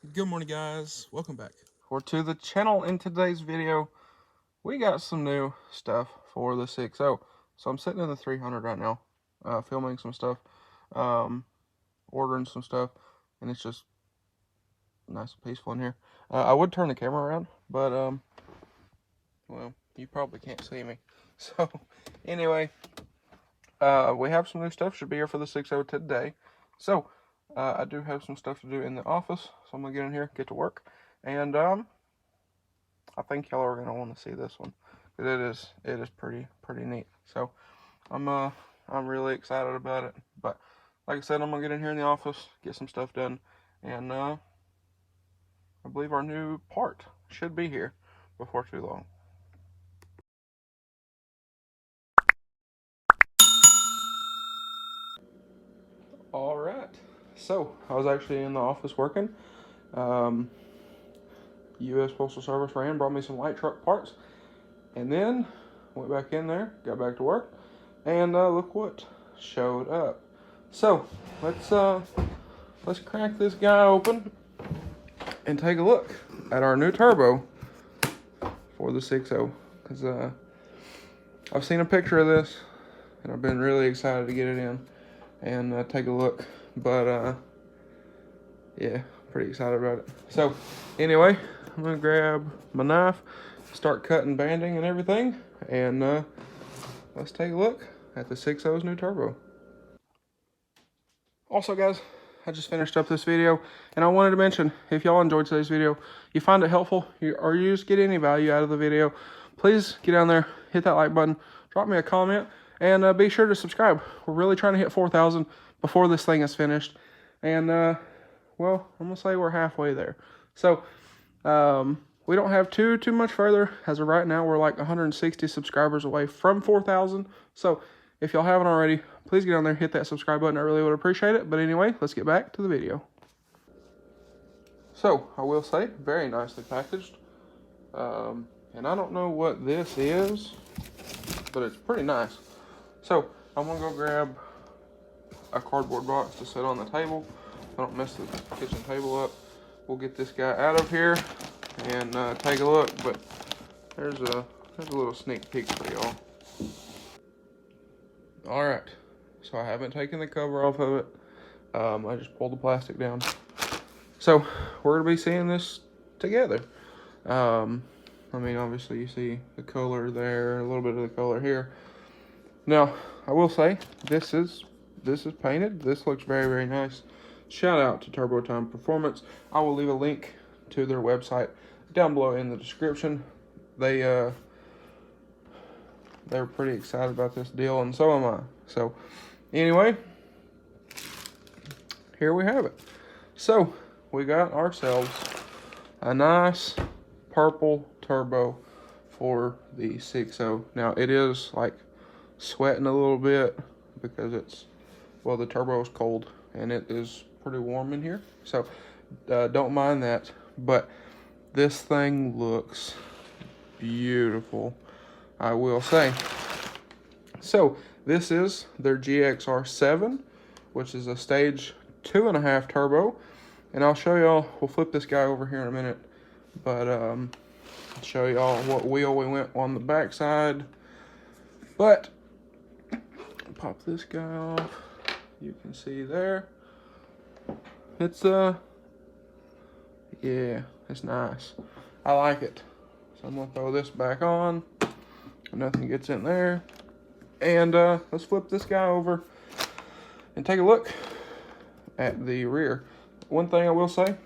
Good morning, guys. Welcome back. Or to the channel. In today's video, we got some new stuff for the 6.0. So I'm sitting in the 300 right now, filming some stuff, um, ordering some stuff, and it's just nice and peaceful in here. I would turn the camera around, but, well, you probably can't see me. So, anyway, we have some new stuff. Should be here for the 6.0 today. So, I do have some stuff to do in the office, so I'm going to get in here, get to work, and, I think y'all are gonna want to see this one. It is pretty neat. So I'm really excited about it. But like I said, I'm gonna get in here in the office, get some stuff done, and I believe our new part should be here before too long. All right. So I was actually in the office working. U.S. Postal Service ran, brought me some light truck parts, and then went back in there, got back to work, and look what showed up. So let's crack this guy open and take a look at our new turbo for the 6.0, because I've seen a picture of this and I've been really excited to get it in and take a look. But yeah, pretty excited about it. So anyway, I'm gonna grab my knife, start cutting banding and everything, and let's take a look at the 6.0's new turbo. Also, guys, I just finished up this video, and I wanted to mention, if y'all enjoyed today's video, you find it helpful, or you just get any value out of the video, please get down there, hit that like button, drop me a comment, and be sure to subscribe. We're really trying to hit 4,000 before this thing is finished, and well, I'm gonna say we're halfway there. So we don't have too much further. As of right now, we're like 160 subscribers away from 4,000. So if y'all haven't already, please get on there, hit that subscribe button. I really would appreciate it. But anyway, let's get back to the video. So I will say, very nicely packaged. And I don't know what this is, but it's pretty nice. So I'm gonna go grab a cardboard box to sit on the table. I don't mess the kitchen table up. We'll get this guy out of here and take a look. But there's a little sneak peek for y'all. All right, so I haven't taken the cover off of it. I just pulled the plastic down. So we're gonna be seeing this together. I mean, obviously you see the color there, a little bit of the color here. Now, I will say, this is painted. This looks very nice. Shout out to Turbo Time Performance. I will leave a link to their website down below in the description. They're pretty excited about this deal, and so am I. So anyway, here we have it. So we got ourselves a nice purple turbo for the 6.0. Now it is like sweating a little bit because the turbo is cold and it is pretty warm in here. So don't mind that, but this thing looks beautiful, I will say. So this is their GXR7, which is a stage 2.5 turbo, and I'll show y'all. We'll flip this guy over here in a minute, but I'll show y'all what wheel we went on the backside. But pop this guy off. You can see there. It's yeah, it's nice. I like it. So I'm gonna throw this back on. Nothing gets in there. And let's flip this guy over and take a look at the rear. One thing I will say,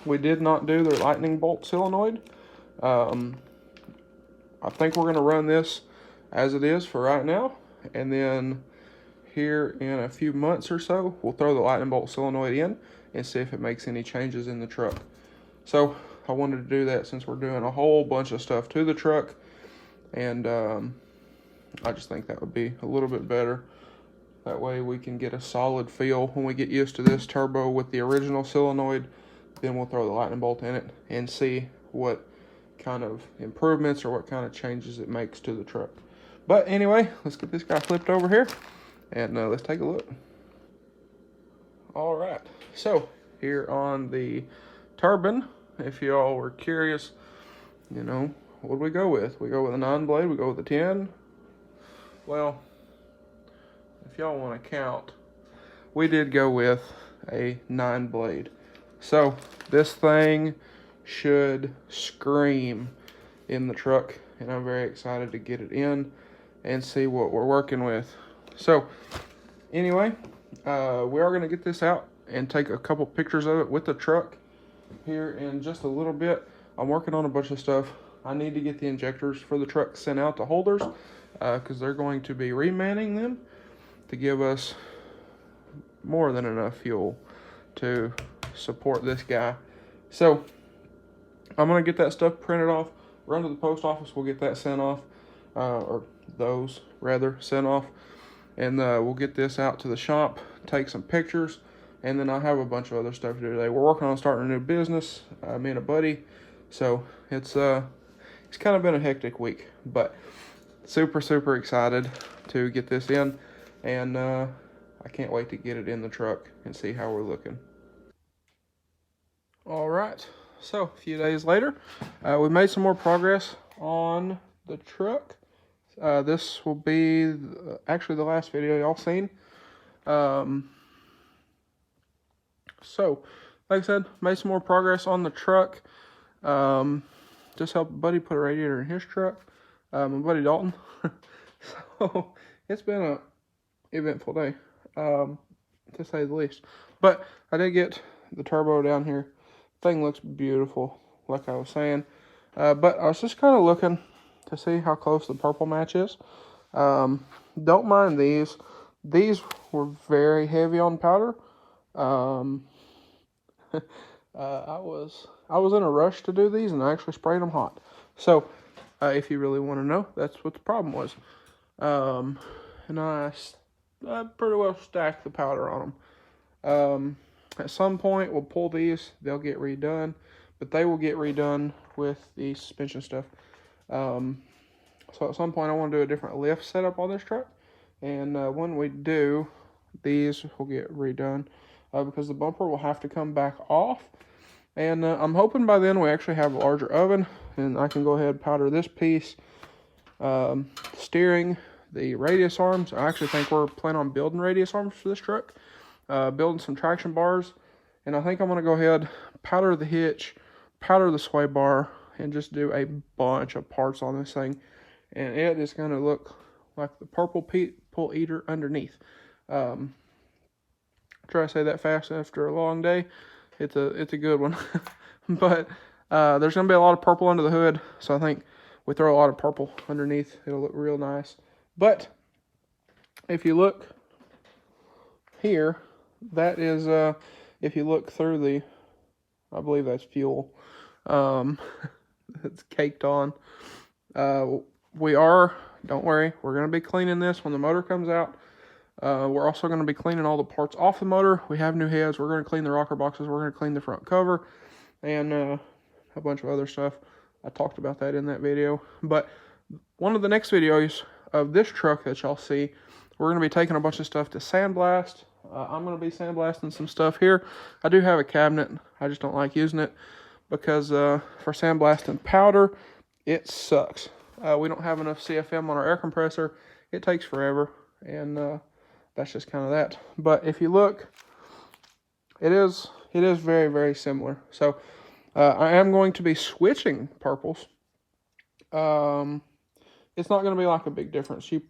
we did not do the lightning bolt solenoid. I think we're gonna run this as it is for right now, and then here in a few months or so, we'll throw the lightning bolt solenoid in and see if it makes any changes in the truck. So I wanted to do that since we're doing a whole bunch of stuff to the truck, and I just think that would be a little bit better. That way we can get a solid feel when we get used to this turbo with the original solenoid. Then we'll throw the lightning bolt in it and see what kind of improvements or what kind of changes it makes to the truck. But anyway, let's get this guy flipped over here and let's take a look. All right, so here on the turbine. If y'all were curious, you know, what do we go with? We go with a 9-blade, we go with a 10. Well, if y'all want to count, we did go with a 9-blade. So this thing should scream in the truck, and I'm very excited to get it in and see what we're working with. So anyway, we are going to get this out and take a couple pictures of it with the truck here in just a little bit. I'm working on a bunch of stuff. I need to get the injectors for the truck sent out to holders because they're going to be remanning them to give us more than enough fuel to support this guy. So I'm going to get that stuff printed off, run to the post office, we'll get that sent off, or those rather sent off, and we'll get this out to the shop, take some pictures, and then I have a bunch of other stuff to do today. We're working on starting a new business, me and a buddy, so it's kind of been a hectic week, but super excited to get this in, and I can't wait to get it in the truck and see how we're looking. All right, so a few days later, we made some more progress on the truck. This will be actually the last video y'all seen. So, like I said, made some more progress on the truck. Just helped a buddy put a radiator in his truck. My buddy Dalton. So, it's been a eventful day, to say the least. But I did get the turbo down here. Thing looks beautiful, like I was saying. But I was just kind of looking to see how close the purple match is. Don't mind these. These were very heavy on powder. I was in a rush to do these, and I actually sprayed them hot. So, if you really want to know, that's what the problem was. And I pretty well stacked the powder on them. At some point, we'll pull these. They'll get redone, but they will get redone with the suspension stuff. So at some point, I want to do a different lift setup on this truck, and when we do, these will get redone because the bumper will have to come back off. And I'm hoping by then we actually have a larger oven, and I can go ahead and powder this piece, steering, the radius arms. I actually think we're planning on building radius arms for this truck, building some traction bars, and I think I'm going to go ahead, powder the hitch, powder the sway bar, and just do a bunch of parts on this thing. And it is going to look like the purple people eater underneath. Try to say that fast after a long day. It's a good one. But there's going to be a lot of purple under the hood, so I think we throw a lot of purple underneath. It'll look real nice. But if you look here, that is, if you look through the, I believe that's fuel. It's caked on. Don't worry, we're going to be cleaning this when the motor comes out. We're also going to be cleaning all the parts off the motor. We have new heads. We're going to clean the rocker boxes. We're going to clean the front cover and a bunch of other stuff. I talked about that in that video. But one of the next videos of this truck that y'all see, we're going to be taking a bunch of stuff to sandblast. I'm going to be sandblasting some stuff here. I do have a cabinet. I just don't like using it because for sandblasting powder, it sucks. We don't have enough CFM on our air compressor. It takes forever, and that's just kind of that. But if you look, it is very, very similar. So I am going to be switching purples. It's not going to be like a big difference. You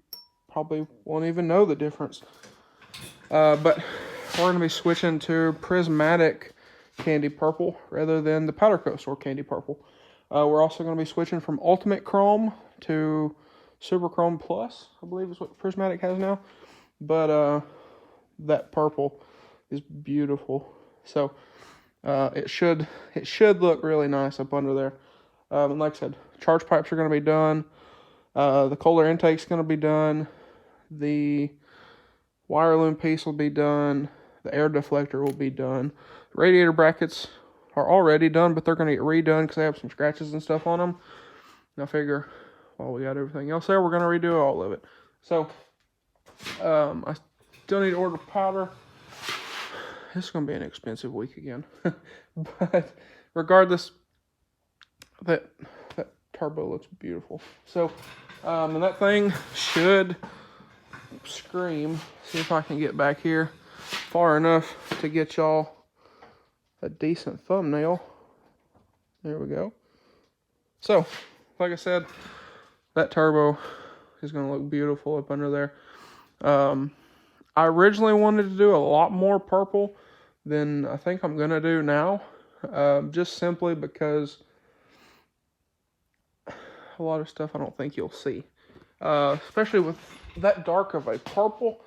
probably won't even know the difference. But we're going to be switching to prismatic candy purple rather than the powder coat store candy purple. We're also going to be switching from Ultimate Chrome to Super Chrome Plus, I believe is what Prismatic has now. But that purple is beautiful. So it should look really nice up under there. And like I said, charge pipes are going to be done. The Kohler intake's going to be done. The wire loom piece will be done. The air deflector will be done. Radiator brackets are already done, but they're going to get redone because they have some scratches and stuff on them. And I figure while we got everything else there, we're going to redo all of it. So I still need to order powder. this is going to be an expensive week again. But regardless, that turbo looks beautiful. So, and that thing should scream. See if I can get back here far enough to get y'all a decent thumbnail. There we go. So, like I said, that turbo is going to look beautiful up under there. I originally wanted to do a lot more purple than I think I'm going to do now. Just simply because a lot of stuff I don't think you'll see. Especially with that dark of a purple.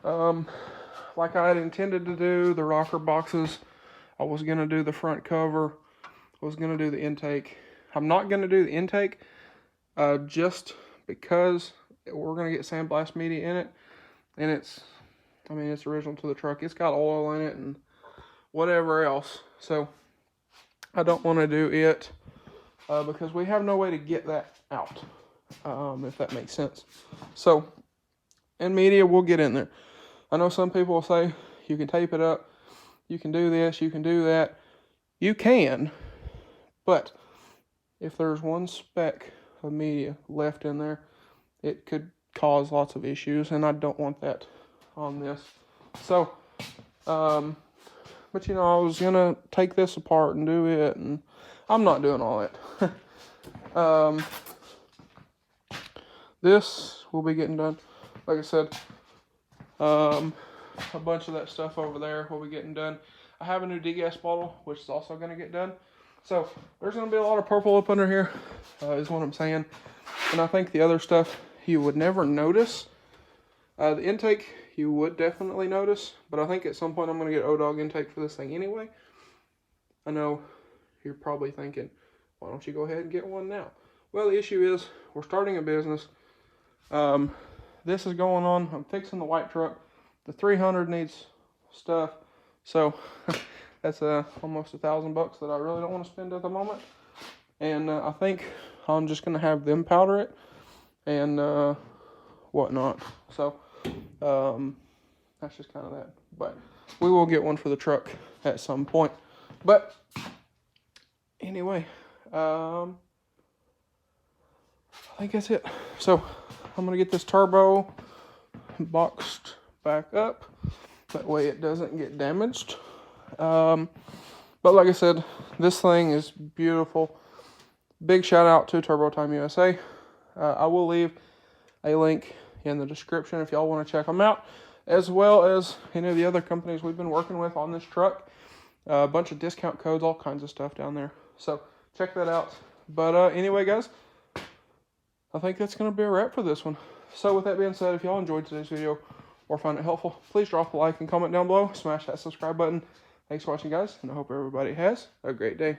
Like I had intended to do the rocker boxes. I was going to do the front cover. I was going to do the intake. I'm not going to do the intake just because we're going to get sandblast media in it. And it's original to the truck. It's got oil in it and whatever else. So I don't want to do it because we have no way to get that out, if that makes sense. So in media, we'll get in there. I know some people will say you can tape it up. You can do this. You can do that. You can. But if there's one speck of media left in there, it could cause lots of issues, and I don't want that on this. So, but you know, I was gonna take this apart and do it, and I'm not doing all that. This will be getting done. Like I said, a bunch of that stuff over there will be getting done. I have a new degas bottle, which is also gonna get done. So there's gonna be a lot of purple up under here, is what I'm saying. And I think the other stuff you would never notice. The intake you would definitely notice, but I think at some point I'm going to get O-Dog intake for this thing anyway. I know you're probably thinking, why don't you go ahead and get one now? Well, the issue is we're starting a business. This is going on. I'm fixing the white truck. The 300 needs stuff, so that's almost $1,000 that I really don't want to spend at the moment. And I think I'm just going to have them powder it and whatnot. So that's just kind of that. But we will get one for the truck at some point. But anyway, I think that's it. So I'm going to get this turbo boxed back up. That way it doesn't get damaged. But like I said, this thing is beautiful. Big shout out to Turbo Time USA. I will leave a link in the description if y'all want to check them out, as well as any of the other companies we've been working with on this truck. A bunch of discount codes, all kinds of stuff down there. So check that out. But anyway, guys, I think that's going to be a wrap for this one. So with that being said, if y'all enjoyed today's video or found it helpful, please drop a like and comment down below. Smash that subscribe button. Thanks for watching, guys, and I hope everybody has a great day.